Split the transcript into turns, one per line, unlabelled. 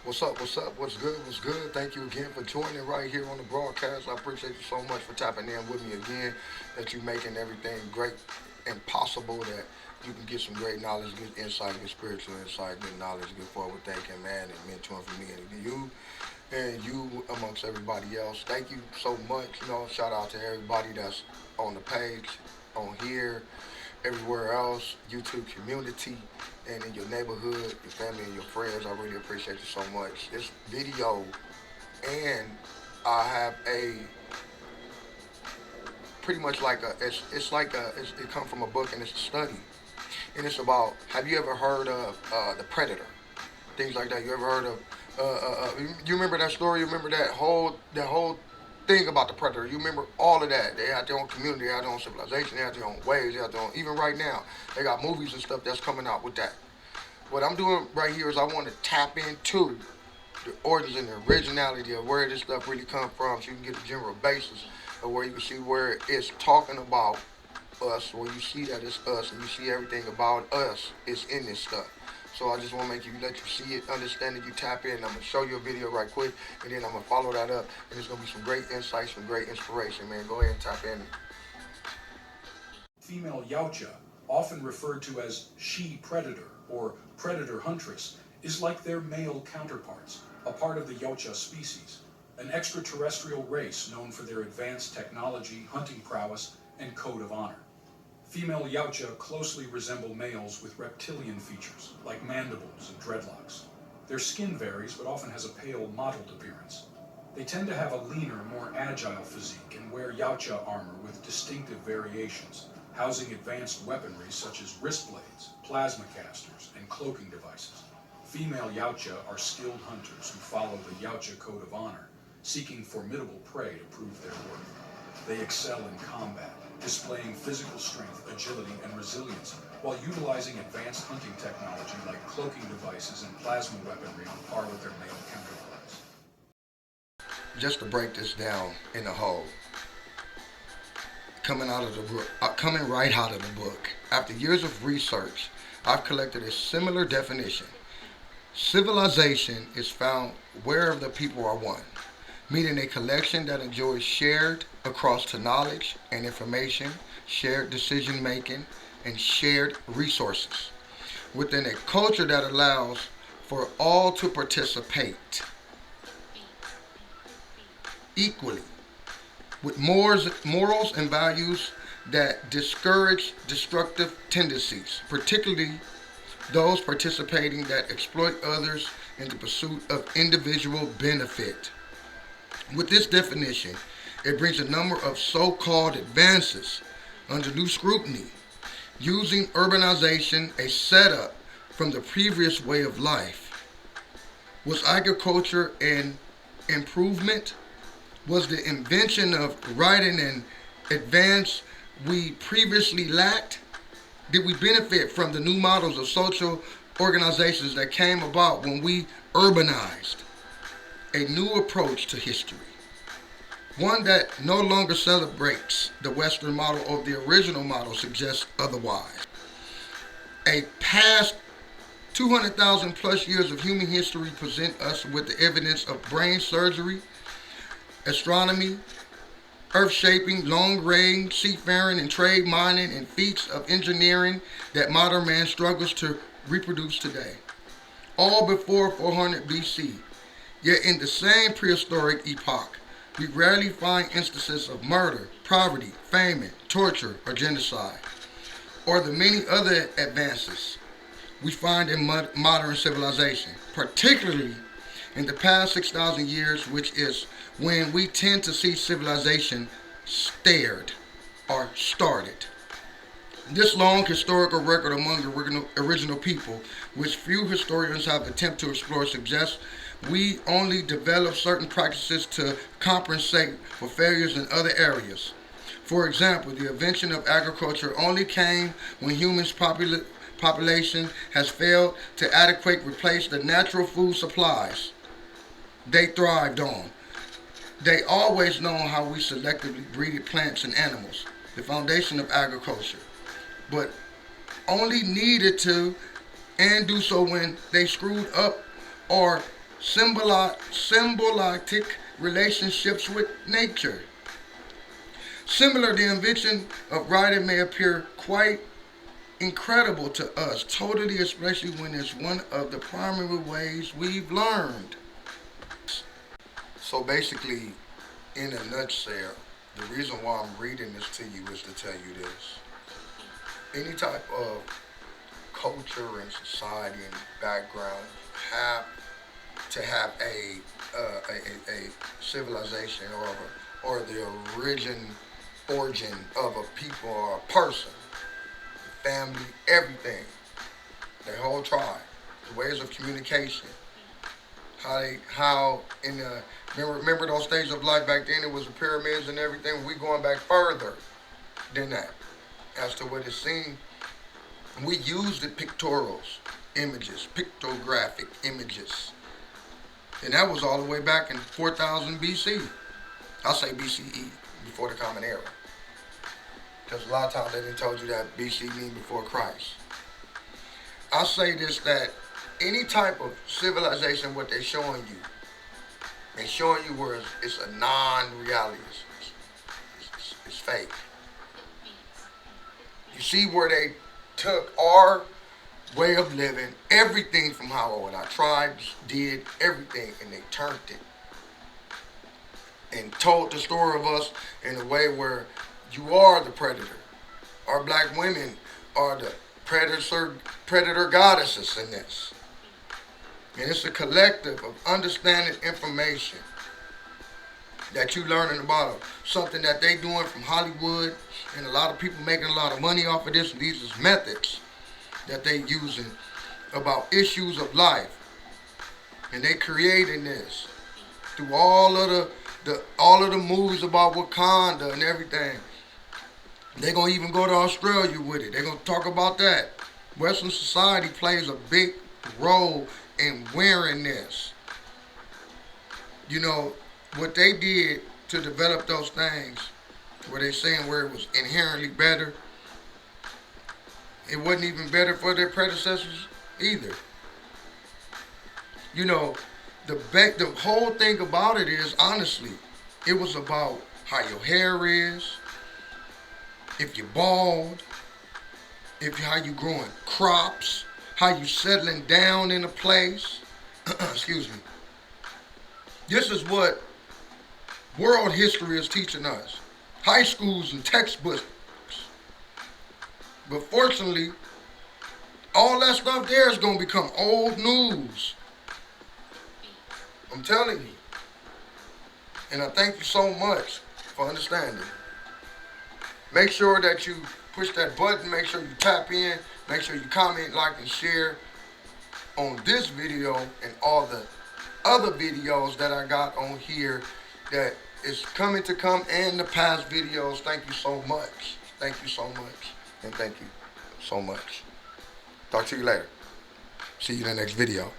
What's up? What's up? What's good? What's good? Thank you again for joining right here on the broadcast. I appreciate you so much for tapping in with me again. That you making everything great and possible. That you can get some great knowledge, good insight, good spiritual insight, good knowledge, good forward thinking, man, and mentoring for me and you amongst everybody else. Thank you so much. Shout out to everybody that's on the page, on here, everywhere else, YouTube community, and in your neighborhood, your family, and your friends. I really appreciate you so much. This video, and I have a pretty much like it come from a book and it's a study, and it's about. Have you ever heard of the Predator? Things like that. You ever heard of? You remember that story? You remember that whole thing about the Predator? You remember all of that? They had their own community, they had their own civilization, they had their own ways, they had their own. Even right now, they got movies and stuff that's coming out with that. What I'm doing right here is I want to tap into the origins and the originality of where this stuff really come from, so you can get a general basis of where you can see where it's talking about us, where you see that it's us, and you see everything about us is in this stuff. So I just want to make you let you see it, understand it, you tap in. I'm gonna show you a video right quick, and then I'm gonna follow that up, and there's gonna be some great insights, some great inspiration, man. Go ahead and tap in.
Female Yautja, often referred to as she-predator or predator-huntress, is like their male counterparts, a part of the Yautja species, an extraterrestrial race known for their advanced technology, hunting prowess, and code of honor. Female Yautja closely resemble males with reptilian features, like mandibles and dreadlocks. Their skin varies, but often has a pale, mottled appearance. They tend to have a leaner, more agile physique and wear Yautja armor with distinctive variations, housing advanced weaponry such as wrist blades, plasma casters, and cloaking devices. Female Yautja are skilled hunters who follow the Yautja code of honor, seeking formidable prey to prove their worth. They excel in combat, displaying physical strength, agility, and resilience, while utilizing advanced hunting technology like cloaking devices and plasma weaponry on par with their male counterparts.
Just to break this down in a whole, coming right out of the book. After years of research, I've collected a similar definition. Civilization is found wherever the people are one, meaning a collection that enjoys shared across to knowledge and information, shared decision making, and shared resources within a culture that allows for all to participate equally with morals and values that discourage destructive tendencies, particularly those participating that exploit others in the pursuit of individual benefit. With this definition, it brings a number of so-called advances under new scrutiny, using urbanization a setup from the previous way of life. Was agriculture an improvement? Was the invention of writing an advance we previously lacked? Did we benefit from the new models of social organizations that came about when we urbanized? A new approach to history, one that no longer celebrates the Western model or the original model suggests otherwise. A past 200,000 plus years of human history present us with the evidence of brain surgery, astronomy, earth shaping, long range, seafaring, and trade mining, and feats of engineering that modern man struggles to reproduce today. All before 400 BC. Yet in the same prehistoric epoch, we rarely find instances of murder, poverty, famine, torture, or genocide, or the many other advances we find in modern civilization, particularly in the past 6,000 years, which is when we tend to see civilization stared or started. This long historical record among the original people, which few historians have attempted to explore, suggests we only develop certain practices to compensate for failures in other areas. For example, the invention of agriculture only came when humans' population has failed to adequately replace the natural food supplies they thrived on. They always known how we selectively breeded plants and animals, the foundation of agriculture, but only needed to and do so when they screwed up or symbiotic relationships with nature. Similar, the invention of writing may appear quite incredible to us, totally, especially when it's one of the primary ways we've learned. So basically, in a nutshell, the reason why I'm reading this to you is to tell you this. Any type of culture and society and background have to have a civilization or the origin of a people or a person, family, everything, their whole tribe, the ways of communication, how in the remember those stages of life back then it was the pyramids and everything. We going back further than that as to what it seemed. We used the pictorials, images, pictographic images, and that was all the way back in 4000 BC. I'll say BCE, before the Common Era, because a lot of times they didn't told you that BC mean before Christ. I'll say this, that any type of civilization, what they're showing you where it's a non-reality. It's fake. You see where they took our way of living, everything from how what our tribes did, everything, and they turned it and told the story of us in a way where you are the predator. Our black women are the predator goddesses in this. And it's a collective of understanding information that you learning about something that they doing from Hollywood, and a lot of people making a lot of money off of this. And these is methods that they using about issues of life, and they creating this through all of the movies about Wakanda and everything. They gonna even go to Australia with it. They gonna talk about that. Western society plays a big role in wearing this. You know, what they did to develop those things, where they saying where it was inherently better, it wasn't even better for their predecessors either. You know, the whole thing about it is, honestly, it was about how your hair is, if you're bald, how you growing crops, how you settling down in a place. Excuse me. This is what world history is teaching us. High schools and textbooks. But fortunately, all that stuff there is going to become old news. I'm telling you. And I thank you so much for understanding. Make sure that you push that button. Make sure you tap in. Make sure you comment, like, and share on this video and all the other videos that I got on here that is coming to come, and the past videos. Thank you so much. Thank you so much. And thank you so much. Talk to you later. See you in the next video.